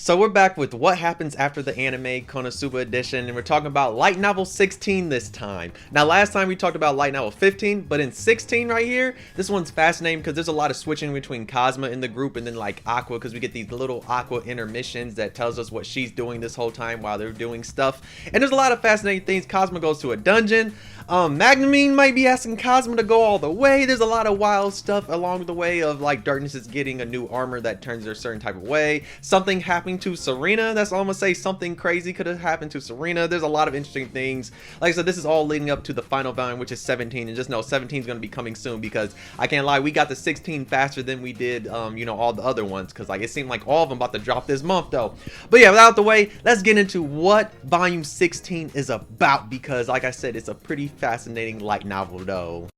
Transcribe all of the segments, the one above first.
So we're back with what happens after the anime Konosuba edition, and we're talking about light novel 16 this time. Now last time we talked about light novel 15, but in 16 right here, this one's fascinating because there's a lot of switching between Cosma in the group and then like Aqua, because we get these little Aqua intermissions that tells us what she's doing this whole time while they're doing stuff. And there's a lot of fascinating things. Cosma goes to a dungeon. Magnamine might be asking Cosma to go all the way. There's a lot of wild stuff along the way of like Darkness is getting a new armor that turns her a certain type of way. Something happening to Serena. That's all I'm gonna say. Something crazy could have happened to Serena. There's a lot of interesting things. Like I said, this is all leading up to the final volume, which is 17. And just know 17 is gonna be coming soon, because I can't lie, we got the 16 faster than we did, you know, all the other ones. Because like it seemed like all of them about to drop this month though. But yeah, without the way, let's get into what volume 16 is about, because like I said, it's a pretty fascinating light novel though.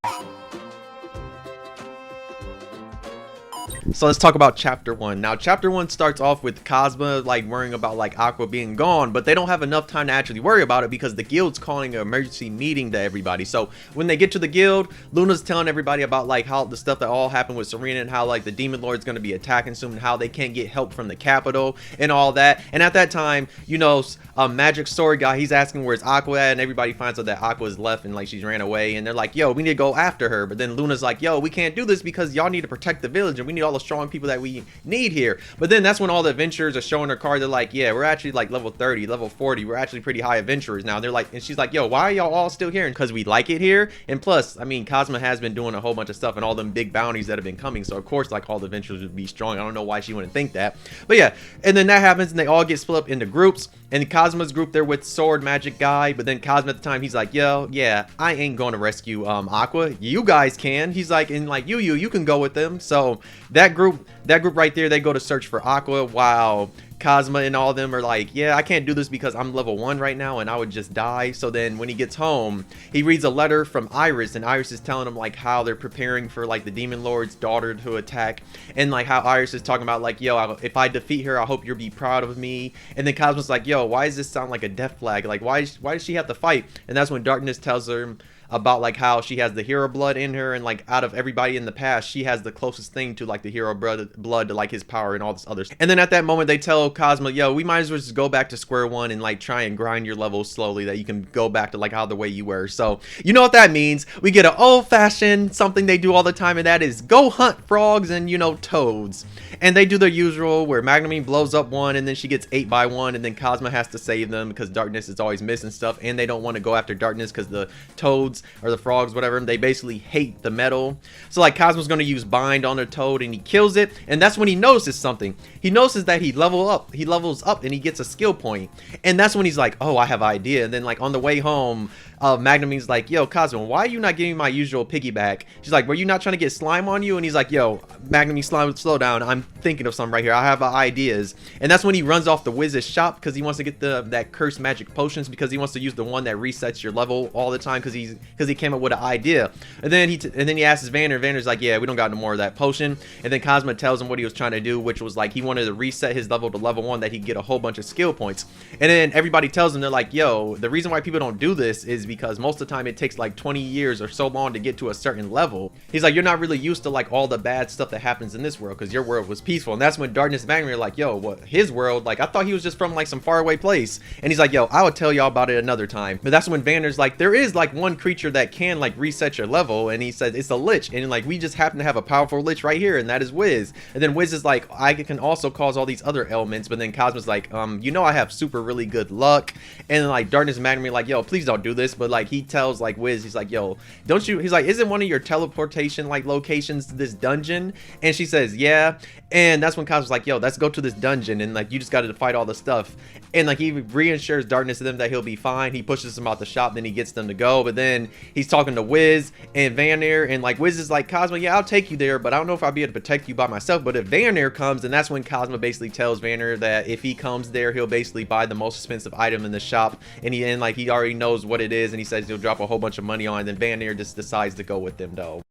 So let's talk about chapter 1. Now chapter 1 starts off with Cosma like worrying about like Aqua being gone, but they don't have enough time to actually worry about it because the guild's calling an emergency meeting to everybody. So when they get to the guild, Luna's telling everybody about like how the stuff that all happened with Serena and how like the demon lord's going to be attacking soon and how they can't get help from the capital and all that. And at that time, you know, a magic sword guy, he's asking where's Aqua at, and everybody finds out that Aqua's left and like she's ran away, and they're like, yo, we need to go after her. But then Luna's like, yo, we can't do this because y'all need to protect the village and we need all the strong people that we need here. But then that's when all the adventurers are showing their card. They're like, yeah, we're actually like level 30, level 40, we're actually pretty high adventurers now. They're like, and she's like, yo, why are y'all all still here? And because we like it here. And plus, I mean, Cosma has been doing a whole bunch of stuff and all them big bounties that have been coming, so of course like all the adventurers would be strong. I don't know why she wouldn't think that, but yeah. And then that happens and they all get split up into groups. And Cosma's group, they're with sword magic guy, but then Cosma at the time, he's like, yo, yeah, I ain't going to rescue Aqua, you guys can. He's like, and like you can go with them. So that group right there, they go to search for Aqua, while Cosma and all of them are like, yeah, I can't do this because I'm level 1 right now and I would just die. So then when he gets home, he reads a letter from Iris, and Iris is telling him like how they're preparing for like the demon lord's daughter to attack, and like how Iris is talking about like, yo, if I defeat her, I hope you'll be proud of me. And then Cosma's like, yo, why does this sound like a death flag? Like why does she have to fight? And that's when Darkness tells her about like how she has the hero blood in her, and like out of everybody in the past, she has the closest thing to like the hero blood to like his power and all this other stuff. And then at that moment they tell Cosma, yo, we might as well just go back to square one and like try and grind your levels slowly, that you can go back to like how the way you were. So you know what that means. We get an old-fashioned something they do all the time, and that is go hunt frogs and, you know, toads. And they do their usual where Magnamine blows up one and then she gets ate by one, and then Cosma has to save them because Darkness is always missing stuff, and they don't want to go after Darkness because the toads or the frogs, whatever, they basically hate the metal. So like Cosmo's going to use bind on the toad and he kills it, and that's when he notices something. He notices that he levels up and he gets a skill point, and that's when he's like, oh, I have an idea. And then like on the way home, Magnamine's like, yo, Cosmo, why are you not giving me my usual piggyback? She's like, were you not trying to get slime on you? And he's like, yo, Magnamine, slime, slow down, I'm thinking of something right here, I have ideas. And that's when he runs off the wizard's shop because he wants to get that cursed magic potions, because he wants to use the one that resets your level all the time, because he came up with an idea. And then he asks Vanner. Vanner's like, yeah, we don't got no more of that potion. And then Cosma tells him what he was trying to do, which was like he wanted to reset his level to level 1, that he'd get a whole bunch of skill points. And then everybody tells him, they're like, yo, the reason why people don't do this is because most of the time it takes like 20 years or so long to get to a certain level. He's like, you're not really used to like all the bad stuff that happens in this world because your world was peaceful. And that's when Darkness and Magnamine are like, yo, what, his world? Like I thought he was just from like some faraway place. And he's like, yo, I will tell y'all about it another time. But that's when Vanner's like, there is like one creature that can like reset your level, and he says it's a lich, and like we just happen to have a powerful lich right here, and that is Wiz. And then Wiz is like, I can also cause all these other elements. But then Cosmo's like, you know, I have super really good luck. And like Darkness and Magnamine like, yo, please don't do this. But like he tells like Wiz, he's like, yo, don't you, he's like, isn't one of your teleportation like locations this dungeon? And she says, yeah. And that's when Cosmo's like, yo, let's go to this dungeon, and like you just got to fight all the stuff. And like he reassures Darkness to them that he'll be fine. He pushes them out the shop, then he gets them to go. But then he's talking to Wiz and Vanner, and like Wiz is like, Cosmo, yeah, I'll take you there, but I don't know if I'll be able to protect you by myself. But if Vanner comes, then that's when Cosmo basically tells Vanner that if he comes there, he'll basically buy the most expensive item in the shop, and he already knows what it is, and he says he'll drop a whole bunch of money on it. And then Vanner just decides to go with them though.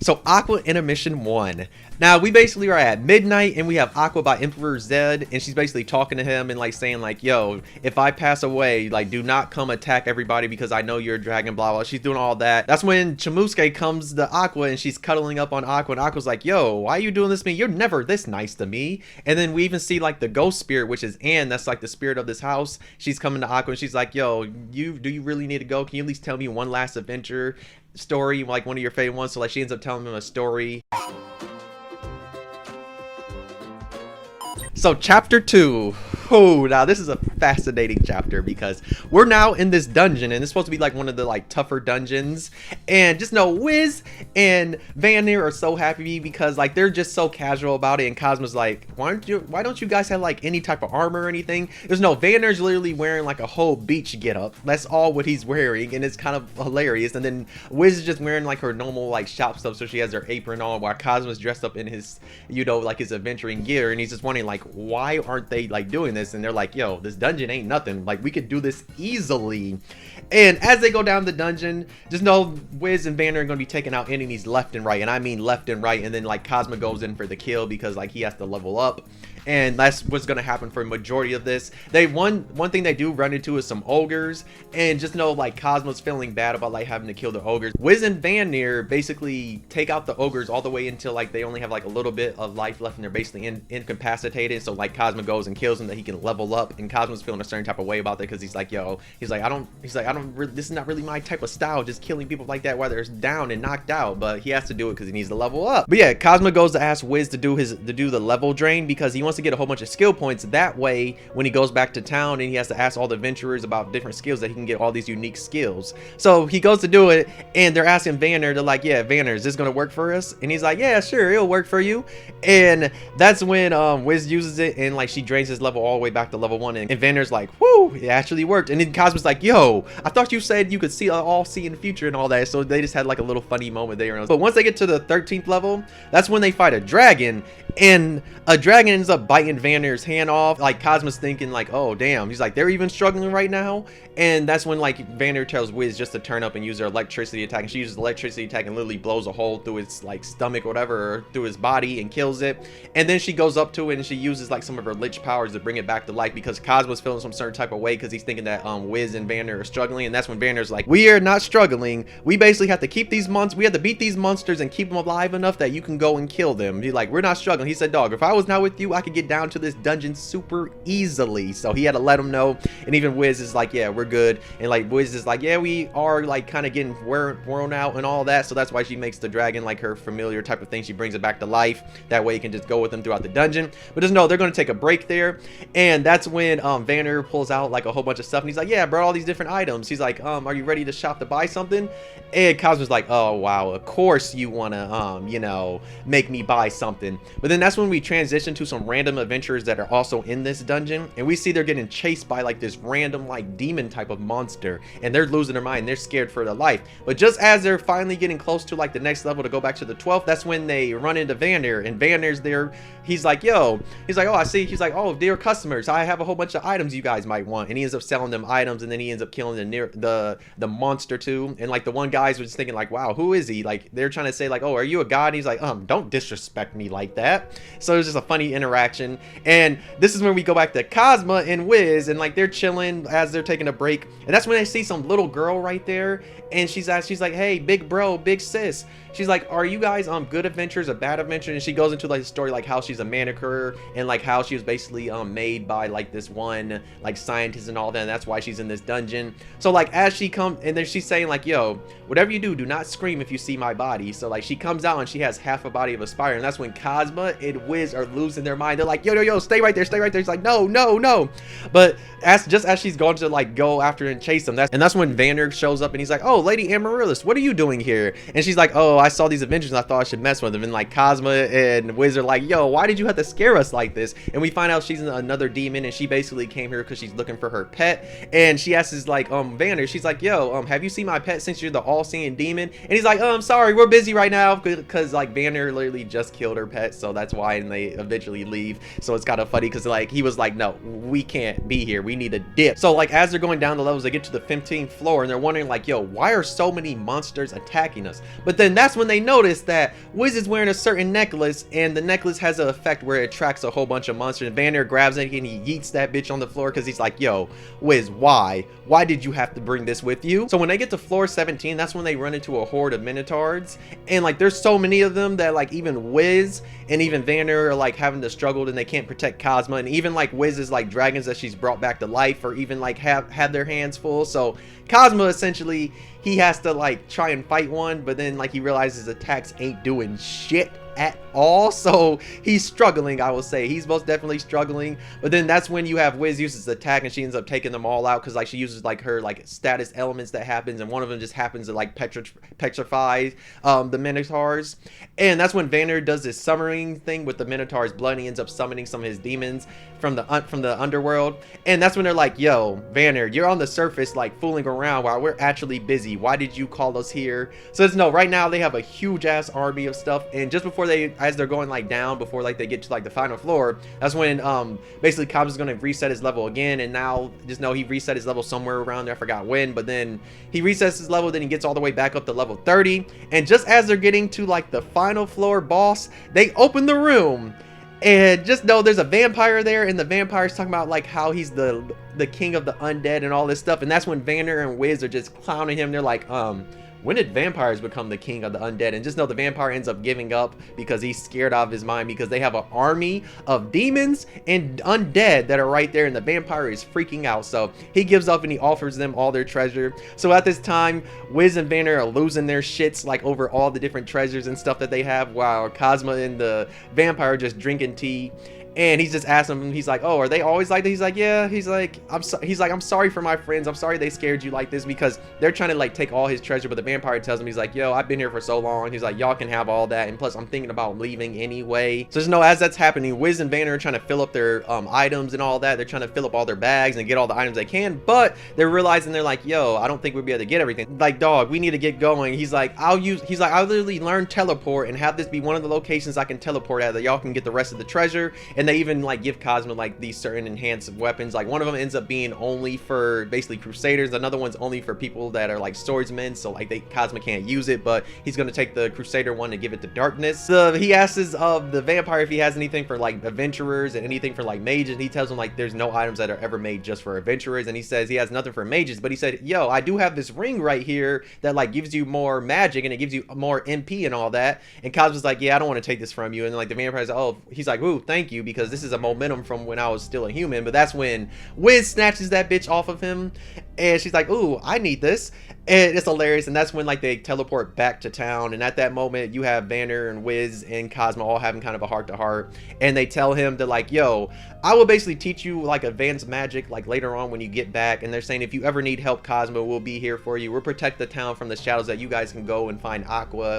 So Aqua Intermission 1. Now we basically are at midnight and we have Aqua by Emperor Zed, and she's basically talking to him and like saying like, yo, if I pass away, like do not come attack everybody because I know you're a dragon, blah blah. She's doing all that. That's when Chamusuke comes to Aqua and she's cuddling up on Aqua, and Aqua's like, yo, why are you doing this to me? You're never this nice to me. And then we even see like the ghost spirit, which is Anne, that's like the spirit of this house. She's coming to Aqua and she's like, yo, do you really need to go? Can you at least tell me one last adventure story, like one of your favorite ones? So like she ends up telling him a story. So chapter 2. Oh, now this is a fascinating chapter because we're now in this dungeon, and it's supposed to be like one of the like tougher dungeons, and just know Wiz and Vanir are so happy because like they're just so casual about it, and Cosmo's like, why don't you guys have like any type of armor or anything? There's no, Vanir's literally wearing like a whole beach getup. That's all what he's wearing, and it's kind of hilarious. And then Wiz is just wearing like her normal like shop stuff, so she has her apron on, while Cosmo's dressed up in his, you know, like his adventuring gear, and he's just wondering like, why aren't they like doing this? And they're like, yo, this dungeon ain't nothing, like we could do this easily. And as they go down the dungeon, just know Wiz and Vanner are going to be taking out enemies left and right, and I mean left and right. And then like Cosmo goes in for the kill because like he has to level up, and that's what's going to happen for a majority of this. One thing they do run into is some ogres, and just know like Cosmo's feeling bad about like having to kill the ogres. Wiz and Vanir basically take out the ogres all the way until like they only have like a little bit of life left, and they're basically incapacitated. So like Cosmo goes and kills them that he can level up, and Cosmo's feeling a certain type of way about that because he's like, yo, I don't really, this is not really my type of style, just killing people like that while they're down and knocked out, but he has to do it because he needs to level up. But yeah, Cosmo goes to ask Wiz to do the level drain because he wants to get a whole bunch of skill points. That way when he goes back to town and he has to ask all the adventurers about different skills, that he can get all these unique skills. So he goes to do it, and they're asking Vanner, they're like, yeah, Vanner, is this gonna work for us? And he's like, yeah, sure, it'll work for you. And that's when Wiz uses it, and like she drains his level all the way back to level 1, and Vanner's like, whoo, it actually worked. And then Cosmo's like, yo, I thought you said you could see in the future and all that. So they just had like a little funny moment there. But once they get to the 13th level, that's when they fight a dragon, and a dragon ends up biting Vanner's hand off. Like Cosmo's thinking like, oh damn, he's like, they're even struggling right now. And that's when like Vanner tells Wiz just to turn up and use her electricity attack, and she uses electricity attack and literally blows a hole through its like stomach or whatever, or through his body, and kills it. And then she goes up to it and she uses like some of her lich powers to bring it back to life, because Cosmo's feeling some certain type of way because he's thinking that Wiz and Vanner are struggling. And that's when Vanner's like, we are not struggling, we basically have to keep these monsters, we have to beat these monsters and keep them alive enough that you can go and kill them. He's like, we're not struggling. He said, dog, if I was not with you, I could get down to this dungeon super easily. So he had to let him know. And even Wiz is like, yeah, we're good. And like Wiz is like, yeah, we are like kind of getting worn out and all that. So that's why she makes the dragon like her familiar type of thing. She brings it back to life, that way you can just go with him throughout the dungeon. But just know they're going to take a break there, and that's when Vanner pulls out like a whole bunch of stuff, and he's like, yeah, I brought all these different items. He's like, are you ready to shop to buy something? And Cosmo's like, oh wow, of course you want to you know, make me buy something. But then that's when we transition to some random adventurers that are also in this dungeon, and we see they're getting chased by like this random like demon type of monster, and they're losing their mind, they're scared for their life. But just as they're finally getting close to like the next level to go back to the 12th, that's when they run into Vanner, and Vanner's there. He's like, yo, he's like, oh, I see. He's like, oh, dear customers, I have a whole bunch of items you guys might want. And he ends up selling them items, and then he ends up killing the monster too. And like the one guys was just thinking like, wow, who is he? Like they're trying to say like, oh, are you a god? And he's like, don't disrespect me like that. So it's just a funny interaction. And this is when we go back to Cosmo and Wiz, and like they're chilling as they're taking a break, and that's when they see some little girl right there, and she's like, hey, big bro, big sis, she's like, are you guys good adventures or bad adventures? And she goes into like the story like how she's a manicure, and like how she was basically made by like this one like scientist and all that, and that's why she's in this dungeon. So like as she comes, and then she's saying like, yo, whatever you do not scream if you see my body. So like she comes out and she has half a body of a spider, and that's when Cosmo and Wiz are losing their mind. They're like, yo, stay right there, stay right there. He's like, no. But just as she's going to like go after and chase them, that's when Vanner shows up, and he's like, oh, Lady Amaryllis, what are you doing here? And she's like, oh, I saw these adventures and I thought I should mess with them. And like Cosmo and Wiz are like, yo, why did you have to scare us like this? And we find out she's another demon, and she basically came here because she's looking for her pet. And she asks like Vanner, she's like, yo, have you seen my pet since you're the all-seeing demon? And he's like, sorry, we're busy right now, because like Vanner literally just killed her pet, so that's why. And they eventually leave. So it's kind of funny because like he was like, no, we can't be here, we need a dip. So like as they're going down the levels, they get to the 15th floor, and they're wondering like, yo, why are so many monsters attacking us? But then that's that's when they notice that Wiz is wearing a certain necklace, and the necklace has an effect where it attracts a whole bunch of monsters. And Vanner grabs it and he yeets that bitch on the floor because he's like, yo, Wiz, why did you have to bring this with you? So when they get to floor 17, that's when they run into a horde of minotaurs, and like there's so many of them that like even Wiz and even Vanner are like having to struggle, and they can't protect Cosmo, and even like Wiz's like dragons that she's brought back to life or even like have their hands full. So Cosmo essentially, he has to like try and fight one, but then like he realizes attacks ain't doing shit at all, so he's struggling. I will say he's most definitely struggling. But then that's when you have Wiz uses attack, and she ends up taking them all out because like she uses like her like status elements that happens, and one of them just happens to like petrify the minotaurs. And that's when Vanner does this summoning thing with the minotaur's blood, and he ends up summoning some of his demons from the underworld. And that's when they're like, yo, Vanner, you're on the surface like fooling around while we're actually busy. Why did you call us here? So it's no, right now they have a huge ass army of stuff, and just before as they're going like down, before like they get to like the final floor, that's when basically Cosmo's gonna reset his level again. And now just know he reset his level somewhere around there, I forgot when, but then he resets his level, then he gets all the way back up to level 30. And just as they're getting to like the final floor boss, they open the room, and just know there's a vampire there, and the vampire's talking about like how he's the king of the undead and all this stuff. And that's when Vanner and Wiz are just clowning him. They're like, when did vampires become the king of the undead? And just know the vampire ends up giving up because he's scared out of his mind, because they have an army of demons and undead that are right there, and the vampire is freaking out. So he gives up and he offers them all their treasure. So at this time, Wiz and Vanner are losing their shits like over all the different treasures and stuff that they have, while Cosmo and the vampire are just drinking tea. And he's just asking him, he's like, oh, are they always like that? He's like, yeah. He's like, I'm sorry for my friends. I'm sorry they scared you like this, because they're trying to like take all his treasure. But the vampire tells him, he's like, yo, I've been here for so long. He's like, y'all can have all that. And plus, I'm thinking about leaving anyway. So just know, as that's happening, Wiz and Vanner are trying to fill up their items and all that. They're trying to fill up all their bags and get all the items they can. But they're realizing, they're like, yo, I don't think we'll be able to get everything. Like, dog, we need to get going. He's like, I'll literally learn teleport and have this be one of the locations I can teleport at, that y'all can get the rest of the treasure. And they even like give Cosmo like these certain enhanced weapons. Like one of them ends up being only for basically crusaders, another one's only for people that are like swordsmen, so like Cosmo can't use it, but he's gonna take the crusader one and give it to darkness. He asks of the vampire if he has anything for like adventurers and anything for like mages, and he tells him like there's no items that are ever made just for adventurers. And he says he has nothing for mages, but he said, yo, I do have this ring right here that like gives you more magic and it gives you more MP and all that. And Cosmo's like, yeah, I don't want to take this from you. And like the vampire's like, oh, he's like, ooh, thank you, because this is a momentum from when I was still a human. But that's when Wiz snatches that bitch off of him, and she's like, ooh, I need this. And it's hilarious. And that's when like they teleport back to town, and at that moment you have Vanner and Wiz and Cosmo all having kind of a heart-to-heart, and they tell him to like, yo, I will basically teach you like advanced magic like later on when you get back. And they're saying if you ever need help, Cosmo, we'll be here for you. We'll protect the town from the shadows, that you guys can go and find Aqua.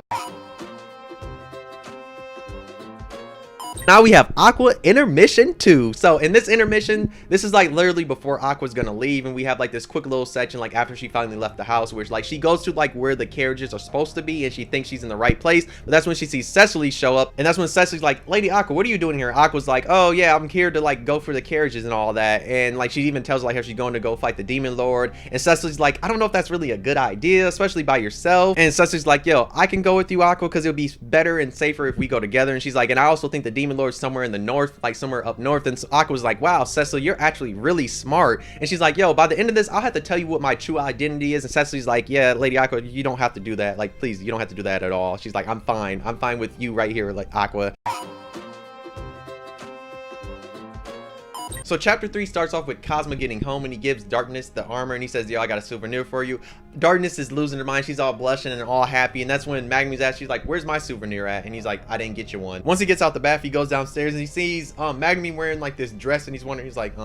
Now we have Aqua Intermission 2. So in this intermission, this is like literally before Aqua's gonna leave, and we have like this quick little section like after she finally left the house, where like she goes to like where the carriages are supposed to be, and she thinks she's in the right place. But that's when she sees Cecily show up, and that's when Cecily's like, Lady Aqua, what are you doing here? Aqua's like, oh yeah, I'm here to like go for the carriages and all that. And like she even tells like how she's going to go fight the demon lord, and Cecily's like, I don't know if that's really a good idea, especially by yourself. And Cecily's like, yo, I can go with you, Aqua, because it'll be better and safer if we go together. And she's like, and I also think the demon lord somewhere in the north, like somewhere up north. And so Aqua was like, wow, Cecily, you're actually really smart. And she's like, yo, by the end of this, I'll have to tell you what my true identity is. And Cecily's like, yeah, Lady Aqua, you don't have to do that. Like, please, you don't have to do that at all. She's like, I'm fine with you right here, like Aqua. So chapter 3 starts off with Cosmo getting home, and he gives Darkness the armor, and he says, yo, I got a souvenir for you. Darkness is losing her mind. She's all blushing and all happy, and that's when Magnu's at. She's like, where's my souvenir at? And he's like, I didn't get you one. Once he gets out the bath, he goes downstairs and he sees Magnu wearing like this dress, and he's wondering, he's like,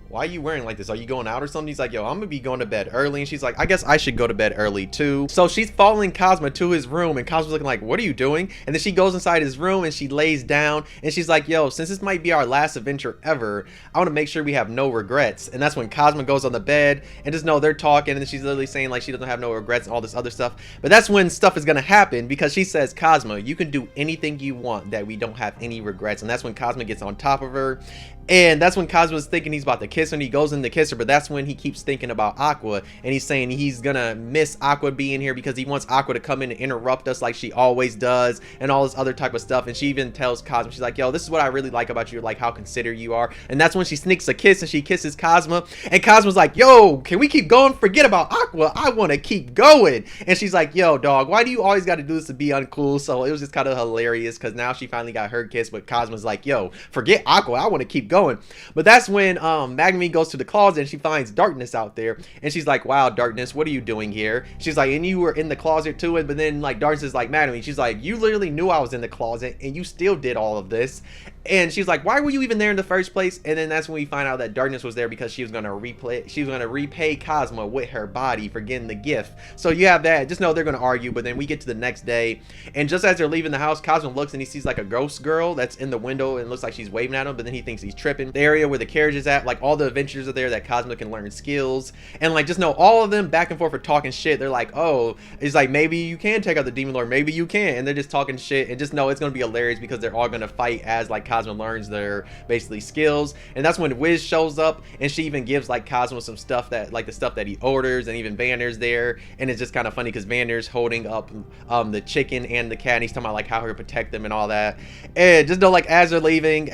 why are you wearing like this? Are you going out or something? He's like, yo, I'm gonna be going to bed early. And she's like, I guess I should go to bed early too. So she's following Cosmo to his room, and Cosmo's looking like, what are you doing? And then she goes inside his room and she lays down, and she's like, yo, since this might be our last adventure ever, I want to make sure we have no regrets. And that's when Cosmo goes on the bed, and just know they're talking, and she's literally saying like she doesn't have no regrets and all this other stuff. But that's when stuff is gonna happen, because she says, Cosmo, you can do anything you want, that we don't have any regrets. And that's when Cosmo gets on top of her, And that's when Cosmo's thinking he's about to kiss her, and he goes in to kiss her, but that's when he keeps thinking about Aqua, and he's saying he's gonna miss Aqua being here because he wants Aqua to come in and interrupt us like she always does, and all this other type of stuff. And she even tells Cosmo, she's like, yo, this is what I really like about you, like how considerate you are. And that's when she sneaks a kiss and she kisses Cosmo, and Cosmo's like, yo, can we keep going? Forget about Aqua, I want to keep going. And she's like, yo, dog, why do you always got to do this to be uncool? So it was just kind of hilarious because now she finally got her kiss, but Cosmo's like, yo, forget Aqua, I want to keep going. But that's when Magami goes to the closet and she finds Darkness out there, and she's like, wow, Darkness, what are you doing here? She's like, and you were in the closet too. And but then like Darkness is like, Magami, she's like, you literally knew I was in the closet and you still did all of this. And she's like, why were you even there in the first place? And then that's when we find out that Darkness was there because she was gonna repay Cosmo with her body for getting the gift. So you have that. Just know they're gonna argue. But then we get to the next day, and just as they're leaving the house, Cosmo looks and he sees like a ghost girl that's in the window and looks like she's waving at him, but then he thinks he's tripping. The area where the carriage is at, like all the adventures are there that Cosmo can learn skills, and like just know all of them back and forth are talking shit. They're like, oh, it's like maybe you can take out the demon lord, maybe you can, and they're just talking shit. And just know it's gonna be hilarious because they're all gonna fight as like Cosmo learns their basically skills. And that's when Wiz shows up, and she even gives like Cosmo some stuff that like the stuff that he orders, and even Vander's there. And it's just kind of funny because Vander's holding up the chicken and the cat, and he's talking about like how he'll protect them and all that. And just know like as they're leaving,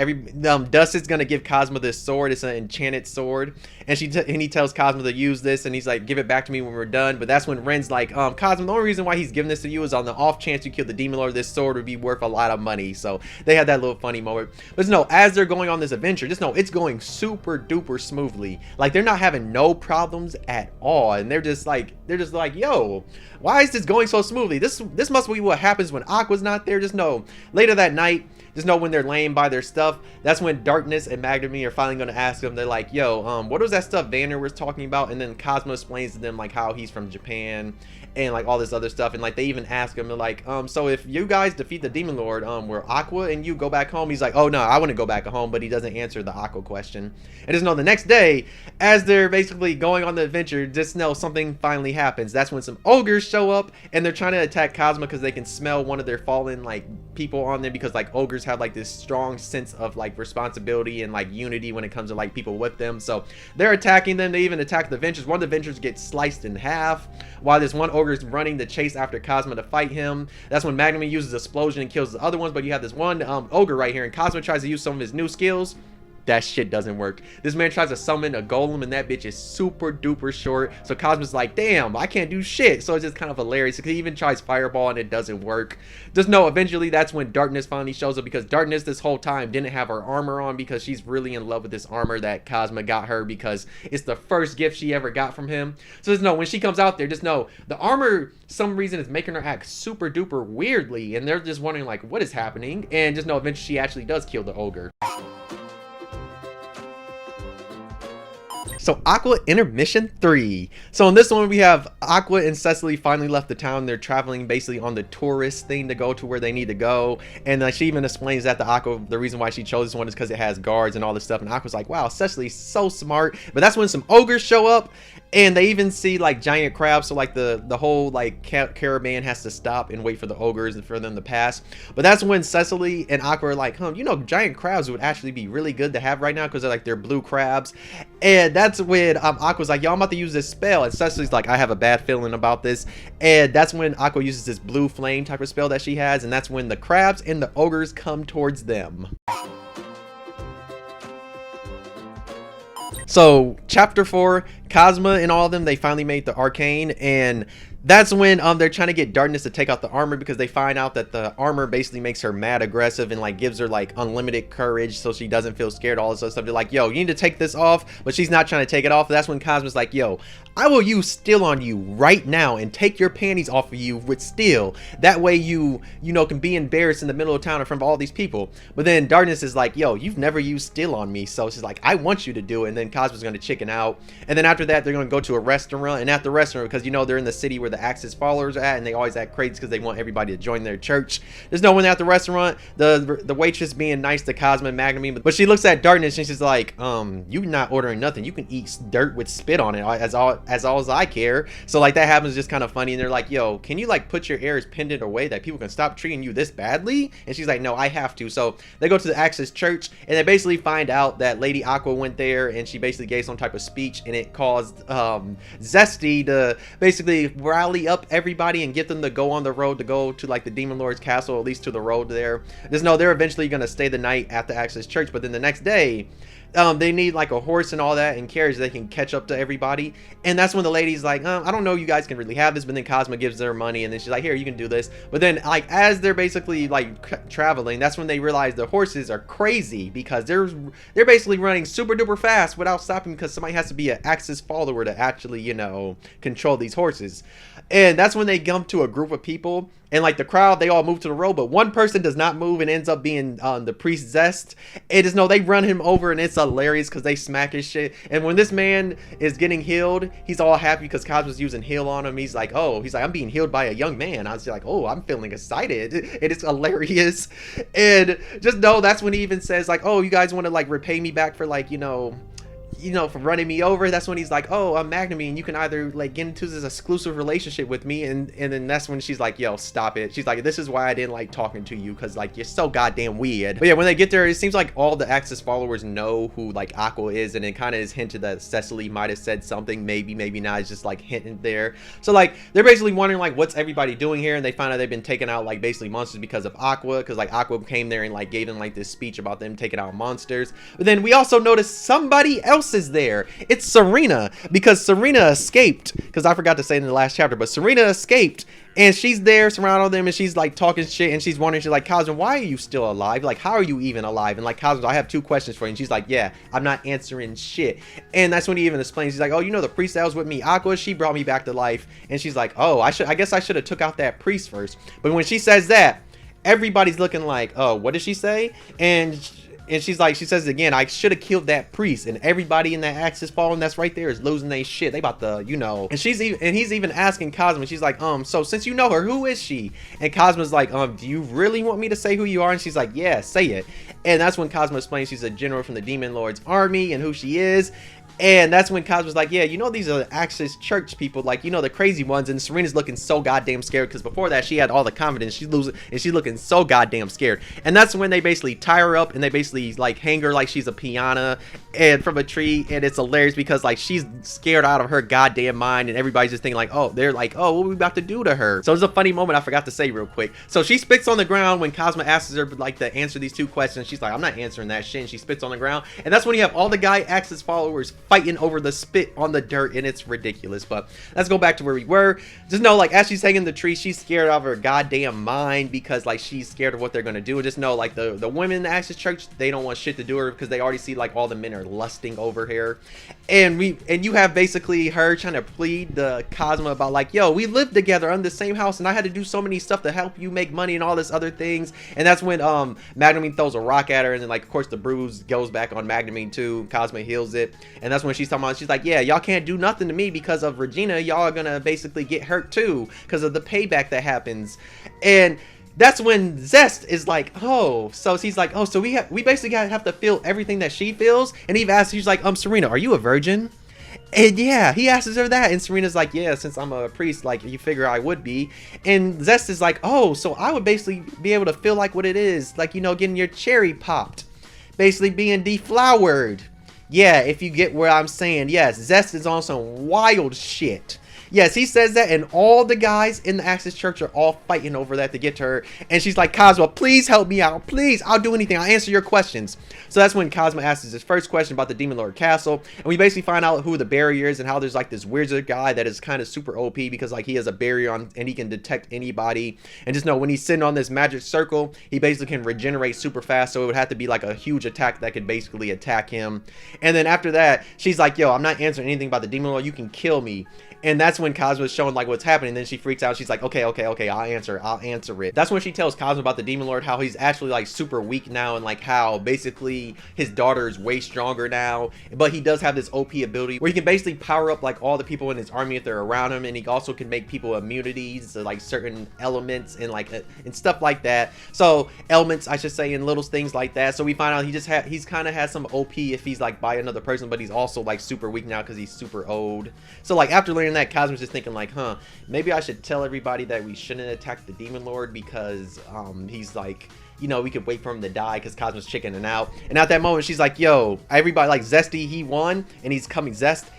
Dust is gonna give Cosmo this sword. It's an enchanted sword, and he tells Cosmo to use this, and he's like, give it back to me when we're done. But that's when Ren's like, Cosmo, the only reason why he's giving this to you is on the off chance you kill the demon lord, this sword would be worth a lot of money. So they had that little funny moment. But just know as they're going on this adventure, just know it's going super duper smoothly. Like they're not having no problems at all, and they're just like, yo, why is this going so smoothly? This must be what happens when Aqua's not there. Just know later that night, just know when they're laying by their stuff, that's when Darkness and Magami are finally going to ask them. They're like, yo, what was that stuff Vander was talking about? And then Cosmo explains to them like how he's from Japan and like all this other stuff. And like they even ask him, they're like, so if you guys defeat the demon lord, will Aqua and you go back home? He's like, oh no, I want to go back home. But he doesn't answer the Aqua question. And just know the next day, as they're basically going on the adventure, just know something finally happens. That's when some ogres show up, and they're trying to attack Cosmo because they can smell one of their fallen like people on them, because like ogres have like this strong sense of like responsibility and like unity when it comes to like people with them. So they're attacking them. They even attack the Ventures. One of the Ventures gets sliced in half while this one ogre is running to chase after Cosmo to fight him. That's when Magami uses explosion and kills the other ones. But you have this one ogre right here, and Cosmo tries to use some of his new skills. That shit doesn't work. This man tries to summon a golem, and that bitch is super duper short. So Cosmo's like, damn, I can't do shit. So it's just kind of hilarious because he even tries fireball and it doesn't work. Just know eventually that's when Darkness finally shows up, because Darkness this whole time didn't have her armor on because she's really in love with this armor that Cosmo got her because it's the first gift she ever got from him. So just know when she comes out there, just know the armor, some reason, is making her act super duper weirdly, and they're just wondering like what is happening. And just know eventually she actually does kill the ogre. So Aqua Intermission 3. So in this one we have Aqua and Cecily finally left the town. They're traveling basically on the tourist thing to go to where they need to go. And she even explains that to Aqua, the reason why she chose this one is because it has guards and all this stuff. And Aqua's like, wow, Cecily's so smart. But that's when some ogres show up, and they even see like giant crabs. So like the whole like caravan has to stop and wait for the ogres and for them to pass. But that's when Cecily and Aqua are like, you know, giant crabs would actually be really good to have right now because they're blue crabs. And that's when Aqua's like, yo, I'm about to use this spell. And Cecily's like, I have a bad feeling about this. And that's when Aqua uses this blue flame type of spell that she has. And that's when the crabs and the ogres come towards them. So chapter 4, Cosmo and all of them, they finally made the Arcane, and that's when they're trying to get Darkness to take out the armor, because they find out that the armor basically makes her mad aggressive and like gives her like unlimited courage, so she doesn't feel scared, all this other stuff. They're like, yo, you need to take this off, but she's not trying to take it off. That's when Cosmo's like, yo, I will use steel on you right now and take your panties off of you with steel. That way you know, can be embarrassed in the middle of town in front of all these people. But then Darkness is like, yo, you've never used steel on me. So she's like, I want you to do it. And then Cosmo's going to chicken out. And then after after that, they're going to go to a restaurant, and at the restaurant, because you know they're in the city where the Axis followers are at, and they always act crazy because they want everybody to join their church. There's no one at the restaurant. The waitress being nice to Cosmo and Magnamine, but she looks at Darkness and she's like, you not ordering nothing. You can eat dirt with spit on it as all as I care. So like that happens, just kind of funny, and they're like, yo, can you like put your heirs pendant away that people can stop treating you this badly? And she's like, no, I have to. So they go to the Axis church, and they basically find out that Lady Aqua went there, and she basically gave some type of speech, and it caused Zesty to basically rally up everybody and get them to go on the road to go to like the Demon Lord's castle, or at least to the road there. Just know they're eventually going to stay the night at the Axis church, but then the next day they need like a horse and all that and carriage so they can catch up to everybody. And that's when the lady's like, I don't know, you guys can really have this. But then Cosmo gives her money, and then she's like, here, you can do this. But then like as they're basically like traveling, that's when they realize the horses are crazy, because they're basically running super duper fast without stopping, because somebody has to be an Axis follower to actually, you know, control these horses. And that's when they come to a group of people, and like the crowd, they all move to the road, but one person does not move and ends up being the priest Zest. And just know they run him over, and it's hilarious because they smack his shit. And when this man is getting healed, he's all happy because Cosmo's using heal on him. He's like, I'm being healed by a young man. I was like, oh, I'm feeling excited. It is hilarious. And just know that's when he even says like, oh, you guys want to like repay me back for like, you know, for running me over. That's when he's like, oh, I'm Magnamine, you can either like get into this exclusive relationship with me. And then that's when she's like, yo, stop it. She's like, this is why I didn't like talking to you, because like you're so goddamn weird. But yeah, when they get there, it seems like all the Axis followers know who like Aqua is, and it kind of is hinted that Cecily might have said something, maybe not. It's just like hinting there. So like they're basically wondering like, what's everybody doing here? And they find out they've been taking out like basically monsters because of Aqua, because like Aqua came there and like gave them like this speech about them taking out monsters. But then we also notice somebody else is there. It's Serena, because Serena escaped, because I forgot to say in the last chapter, but Serena escaped, and she's there surrounding them, and she's like talking shit, and she's wondering, she's like, Cosmo, why are you still alive? Like, how are you even alive? And like, Cosmo, I have 2 questions for you. And she's like, yeah, I'm not answering shit. And that's when he even explains, he's like, oh, you know the priest that was with me, Aqua, she brought me back to life. And she's like, oh, I guess I should have took out that priest first. But when she says that, everybody's looking like, oh, what did she say? And she's like, she says it again, I should have killed that priest. And everybody in that Axis following that's right there is losing their shit. They about to, you know. And he's even asking Cosmo, she's like, so since you know her, who is she? And Cosmo's like, do you really want me to say who you are? And she's like, yeah, say it. And that's when Cosmo explains she's a general from the Demon Lord's army and who she is. And that's when Cosmo's like, yeah, you know, these are the Axis church people, like, you know, the crazy ones. And Serena's looking so goddamn scared, because before that she had all the confidence. She's losing, and she's looking so goddamn scared. And that's when they basically tie her up, and they basically like hang her like she's a piana and from a tree. And it's hilarious because like she's scared out of her goddamn mind, and everybody's just thinking like, oh, they're like, oh, what are we about to do to her? So it's a funny moment I forgot to say real quick. So she spits on the ground when Cosmo asks her like to answer these 2 questions. She's like, I'm not answering that shit. And she spits on the ground, and that's when you have all the guy Axis followers fighting over the spit on the dirt, and it's ridiculous. But let's go back to where we were. Just know like as she's hanging the tree, she's scared out of her goddamn mind, because like she's scared of what they're gonna do. And just know like the women in the Axis church, they don't want shit to do her, because they already see like all the men are lusting over her. And you have basically her trying to plead the Cosmo about like, yo, we lived together in the same house, and I had to do so many stuff to help you make money and all this other things. And that's when Magnamine throws a rock at her, and then like of course the bruise goes back on Magnamine too. Cosmo heals it, and that's when she's talking about, she's like, yeah, y'all can't do nothing to me because of Regina. Y'all are gonna basically get hurt too because of the payback that happens. And that's when Zest is like, oh, so he's like, oh, so we basically have to feel everything that she feels. And he asks, he's like, Serena, are you a virgin? And yeah, he asks her that, and Serena's like, yeah, since I'm a priest, like you figure I would be. And Zest is like, oh, so I would basically be able to feel like what it is, like, you know, getting your cherry popped, basically being deflowered. Yeah, if you get where I'm saying. Yes, Zest is on some wild shit. Yes, he says that, and all the guys in the Axis church are all fighting over that to get to her. And she's like, Cosmo, please help me out. Please, I'll do anything. I'll answer your questions. So that's when Cosmo asks his first question about the Demon Lord Castle. And we basically find out who the barrier is, and how there's like this wizard guy that is kind of super OP, because like he has a barrier on, and he can detect anybody. And just know when he's sitting on this magic circle, he basically can regenerate super fast. So it would have to be like a huge attack that could basically attack him. And then after that, she's like, yo, I'm not answering anything about the Demon Lord. You can kill me. And that's when Cosmo's showing like what's happening. Then she freaks out. She's like, okay, I'll answer it. That's when she tells Cosmo about the Demon Lord, how he's actually like super weak now, and like how basically his daughter is way stronger now, but he does have this OP ability where he can basically power up like all the people in his army if they're around him, and he also can make people immunities to like certain elements and like and stuff like that. So elements, I should say, and little things like that. So we find out he's kind of has some OP if he's like by another person, but he's also like super weak now because he's super old. So like after learning that, Cosmo's just thinking like, maybe I should tell everybody that we shouldn't attack the Demon Lord because he's like, you know, we could wait for him to die because Cosmo's chickening out. And at that moment, she's like, yo, everybody, like Zesty, he won, and he's coming.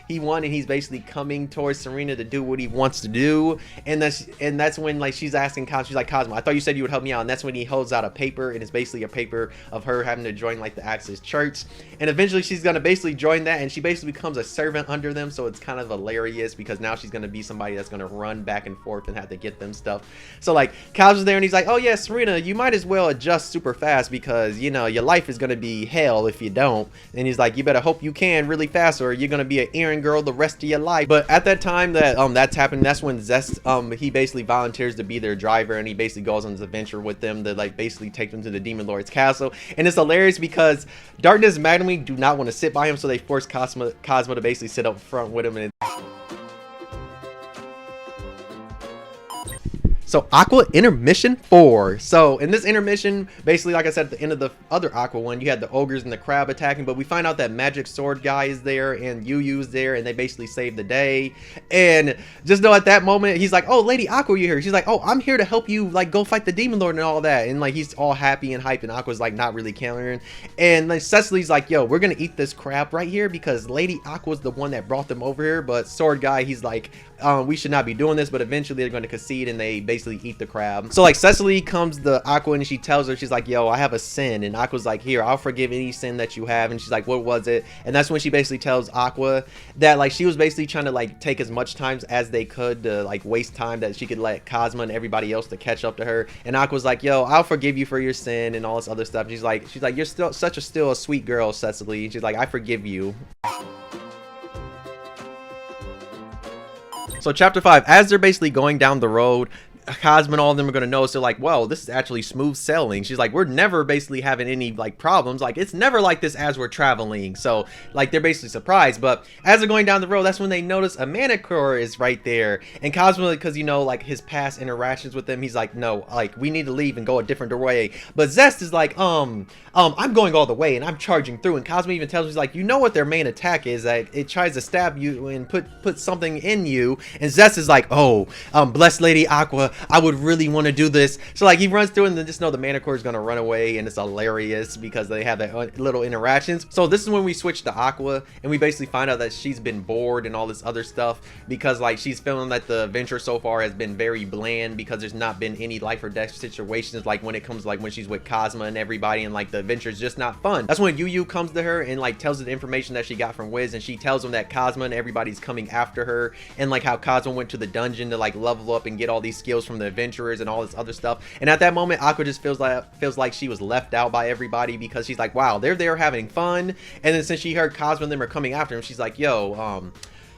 He won, and he's basically coming towards Serena to do what he wants to do. And that's when like she's asking Cosmo, she's like, Cosmo, I thought you said you would help me out. And that's when he holds out a paper, and it's basically a paper of her having to join like the Axis Church. And eventually she's gonna basically join that, and she basically becomes a servant under them. So it's kind of hilarious because now she's gonna be somebody that's gonna run back and forth and have to get them stuff. So like Cosmo's there, and he's like, oh yeah, Serena, you might as well adjust super fast because, you know, your life is gonna be hell if you don't. And he's like, you better hope you can really fast, or you're gonna be an errand girl the rest of your life. But at that time that that's happening, that's when Zest he basically volunteers to be their driver, and he basically goes on this adventure with them to like basically take them to the Demon Lord's castle. And it's hilarious because Darkness and Magnemite do not want to sit by him, so they force Cosmo to basically sit up front with him. And so Aqua Intermission 4. So in this intermission, basically, like I said, at the end of the other Aqua one, you had the ogres and the crab attacking, but we find out that Magic Sword guy is there and Yu's there, and they basically save the day. And just know at that moment, he's like, oh, Lady Aqua, you're here. She's like, oh, I'm here to help you, like, go fight the Demon Lord and all that. And like, he's all happy and hyped, and Aqua's like not really caring. And like Cecily's like, yo, we're gonna eat this crab right here because Lady Aqua's the one that brought them over here. But Sword guy, he's like, we should not be doing this, but eventually they're going to concede and they basically eat the crab. So like Cecily comes to Aqua and she tells her, she's like, yo, I have a sin. And Aqua's like, here, I'll forgive any sin that you have. And she's like, what was it? And that's when she basically tells Aqua that like she was basically trying to like take as much time as they could to like waste time that she could let Cosmo and everybody else to catch up to her. And Aqua's like, yo, I'll forgive you for your sin and all this other stuff. She's like, you're still a sweet girl, Cecily. And she's like, I forgive you. So chapter 5, as they're basically going down the road, Cosmo and all of them are going to notice, they're like, whoa, this is actually smooth sailing. She's like, we're never basically having any like problems, like it's never like this as we're traveling. So like they're basically surprised. But as they're going down the road, that's when they notice a Manicure is right there. And Cosmo, because you know, like his past interactions with them, he's like, no, like we need to leave and go a different way. But Zest is like, I'm going all the way and I'm charging through. And Cosmo even tells me, he's like, you know what their main attack is, that it tries to stab you and put something in you. And Zest is like, oh, bless Lady Aqua, I would really want to do this. So like he runs through and then just know the Manicure is going to run away, and it's hilarious because they have that little interactions. So this is when we switch to Aqua and we basically find out that she's been bored and all this other stuff because like she's feeling that the adventure so far has been very bland because there's not been any life or death situations like when it comes like when she's with Cosmo and everybody, and like the adventure is just not fun. That's when Yu comes to her and like tells her the information that she got from Wiz, and she tells him that Cosmo and everybody's coming after her, and like how Cosmo went to the dungeon to like level up and get all these skills from the adventurers and all this other stuff. And at that moment, Aqua just feels like she was left out by everybody because she's like, wow, they're there having fun. And then since she heard Cosmo and them are coming after him, she's like, yo,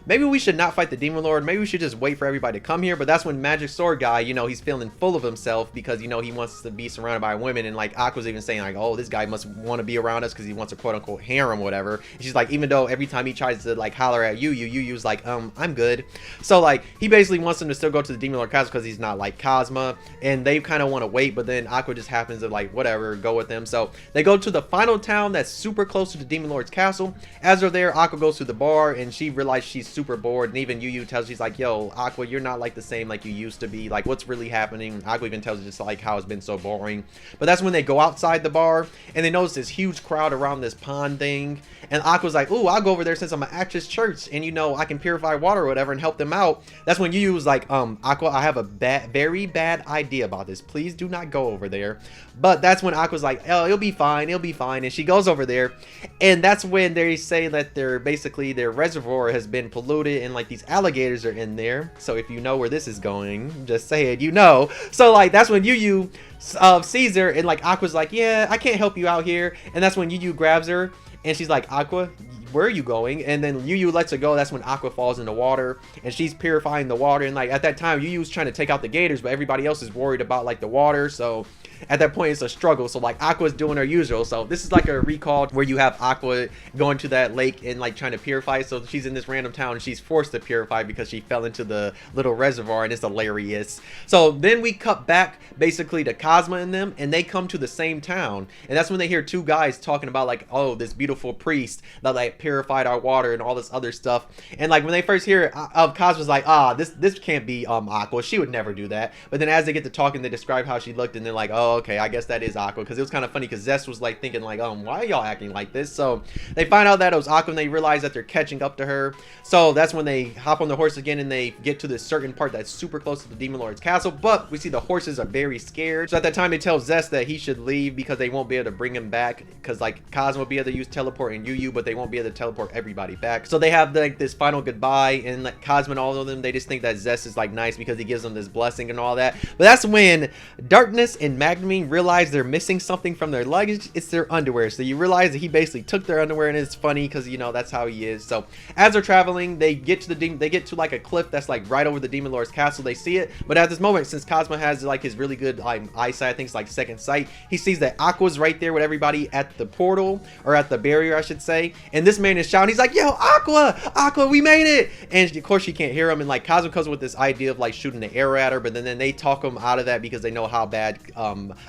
maybe we should not fight the Demon Lord. Maybe we should just wait for everybody to come here. But that's when Magic Sword guy, you know, he's feeling full of himself because, you know, he wants to be surrounded by women. And like Aqua's even saying like, oh, this guy must want to be around us because he wants a quote unquote harem or whatever. And she's like, even though every time he tries to like holler at Yu's like, I'm good. So like he basically wants him to still go to the Demon Lord castle because he's not like Cosmo. And they kind of want to wait, but then Aqua just happens to like whatever go with them. So they go to the final town that's super close to the Demon Lord's castle. As they're there, Aqua goes to the bar and she realizes she's super bored, and even Yu tells, she's like, yo, Aqua, you're not like the same like you used to be. Like, what's really happening? Aqua even tells her just like how it's been so boring. But that's when they go outside the bar and they notice this huge crowd around this pond thing. And Aqua's like, ooh, I'll go over there since I'm an actress church and you know I can purify water or whatever and help them out. That's when Yu was like, Aqua, I have a very bad idea about this. Please do not go over there. But that's when Aqua's like, oh, it'll be fine, it'll be fine. And she goes over there, and that's when they say that their reservoir has been polluted and like these alligators are in there. So if you know where this is going, just say it, you know. So like that's when Yu Caesar, and like Aqua's like, yeah, I can't help you out here. And that's when Yu grabs her and she's like, Aqua, where are you going? And then Yu lets her go. That's when Aqua falls in the water and she's purifying the water. And like at that time, Yu's trying to take out the gators, but everybody else is worried about like the water. So at that point, it's a struggle. So like Aqua's doing her usual. So this is like a recall where you have Aqua going to that lake and like trying to purify. So she's in this random town and she's forced to purify because she fell into the little reservoir, and it's hilarious. So then we cut back basically to Cosmo and them, and they come to the same town. And that's when they hear two guys talking about like, oh, this beautiful priest that like purified our water and all this other stuff. And like when they first hear it, Cosmo's like, this can't be Aqua. She would never do that. But then as they get to talking, they describe how she looked, and they're like, oh, okay, I guess that is Aqua. Because it was kind of funny because Zest was like thinking like, why are y'all acting like this? So they find out that it was Aqua, and they realize that they're catching up to her. So that's when they hop on the horse again, and they get to this certain part that's super close to the Demon Lord's castle. But we see the horses are very scared. So at that time, they tell Zest that he should leave because they won't be able to bring him back. Because like Cosmo will be able to use teleport and Yu, but they won't be able to teleport everybody back. So they have like this final goodbye, and like Cosmo and all of them, they just think that Zest is like nice because he gives them this blessing and all that. But that's when Darkness and Magnamine realize they're missing something from their luggage. It's their underwear. So you realize that he basically took their underwear, and it's funny because you know that's how he is. So as they're traveling, they get to like a cliff that's like right over the Demon Lord's castle. They see it, but at this moment, since Cosmo has like his really good eyesight, I think it's like second sight, he sees that Aqua's right there with everybody at the portal, or at the barrier I should say, and this man is shouting, he's like, yo, Aqua, we made it. And of course she can't hear him, and like Cosmo comes with this idea of like shooting the arrow at her, but then they talk him out of that because they know how bad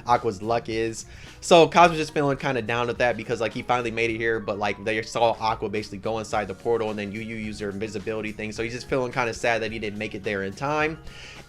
Aqua's luck is. So Cosmo's just feeling kind of down with that because like he finally made it here, but like they saw Aqua basically go inside the portal, and then Yu use her invisibility thing, so he's just feeling kind of sad that he didn't make it there in time.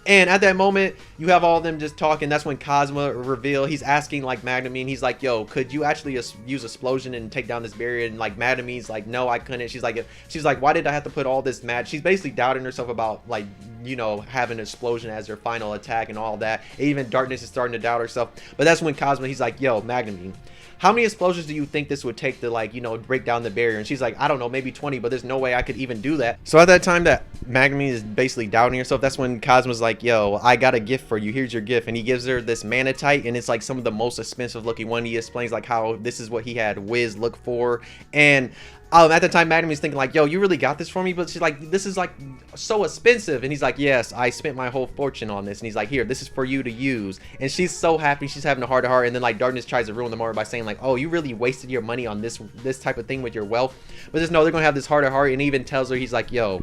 And at that moment, you have all of them just talking. That's when Cosmo reveal, he's asking like Magnamine, he's like, yo, could you actually use explosion and take down this barrier? And like Magnamine's like, no, I couldn't. She's like, why did I have to put all this mad? She's basically doubting herself about like, you know, having an explosion as her final attack and all that. And even Darkness is starting to doubt herself. But that's when Cosmo, he's like, yo, Magnamine, how many explosions do you think this would take to like, you know, break down the barrier? And she's like, I don't know, maybe 20, but there's no way I could even do that. So at that time that Magnamine is basically doubting herself, that's when Cosmo's like, yo, I got a gift for you, here's your gift. And he gives her this manatite, and it's like some of the most expensive looking one. He explains like how this is what he had Wiz look for. And at the time, Magnamine's thinking like, yo, you really got this for me? But she's like, this is like so expensive. And he's like, yes, I spent my whole fortune on this. And he's like, here, this is for you to use. And she's so happy. She's having a heart to heart. And then like Darkness tries to ruin the moment by saying like, oh, you really wasted your money on this type of thing with your wealth. But just know they're gonna have this heart to heart. And he even tells her, he's like, yo,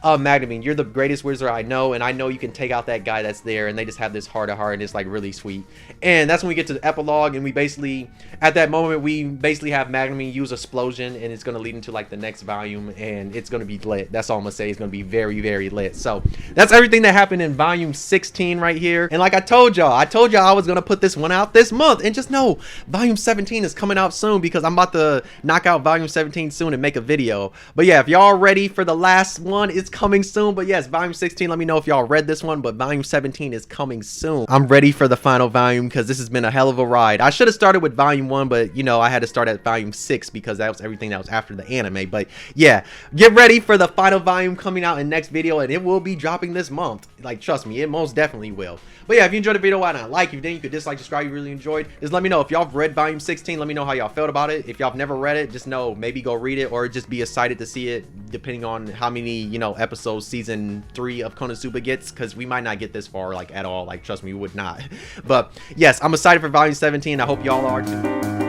Magnamine, you're the greatest wizard I know, and I know you can take out that guy that's there. And they just have this heart to heart, and it's like really sweet. And that's when we get to the epilogue, and we basically, at that moment, we basically have Magnamine use explosion, and it's going to lead into like the next volume, and it's going to be lit. That's all I'm going to say. It's going to be very, very lit. So that's everything that happened in volume 16 right here. And like I told y'all I was going to put this one out this month, and just know volume 17 is coming out soon because I'm about to knock out volume 17 soon and make a video. But yeah, if y'all ready for the last one, it's coming soon. But yes, volume 16, let me know if y'all read this one, but volume 17 is coming soon. I'm ready for the final volume because this has been a hell of a ride. I should have started with volume 1, but you know, I had to start at volume 6 because that was everything that was after the anime. But yeah, get ready for the final volume coming out in next video, and it will be dropping this month. Like, trust me, it most definitely will. But yeah, if you enjoyed the video, why not like? If you didn't, you could dislike, subscribe, you really enjoyed. Just let me know if y'all have read volume 16. Let me know how y'all felt about it. If y'all have never read it, just know, maybe go read it, or just be excited to see it, depending on how many, you know, episodes season 3 of Konosuba gets, because we might not get this far like at all. Like, trust me, we would not. But yes, I'm excited for volume 17. I hope y'all are too.